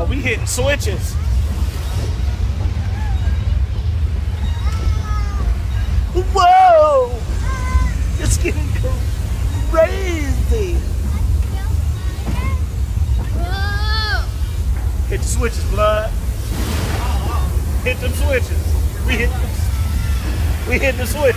Oh, we hitting switches. Whoa! It's getting crazy. Whoa! Hit the switches, blood. Hit them switches. We hit the switch.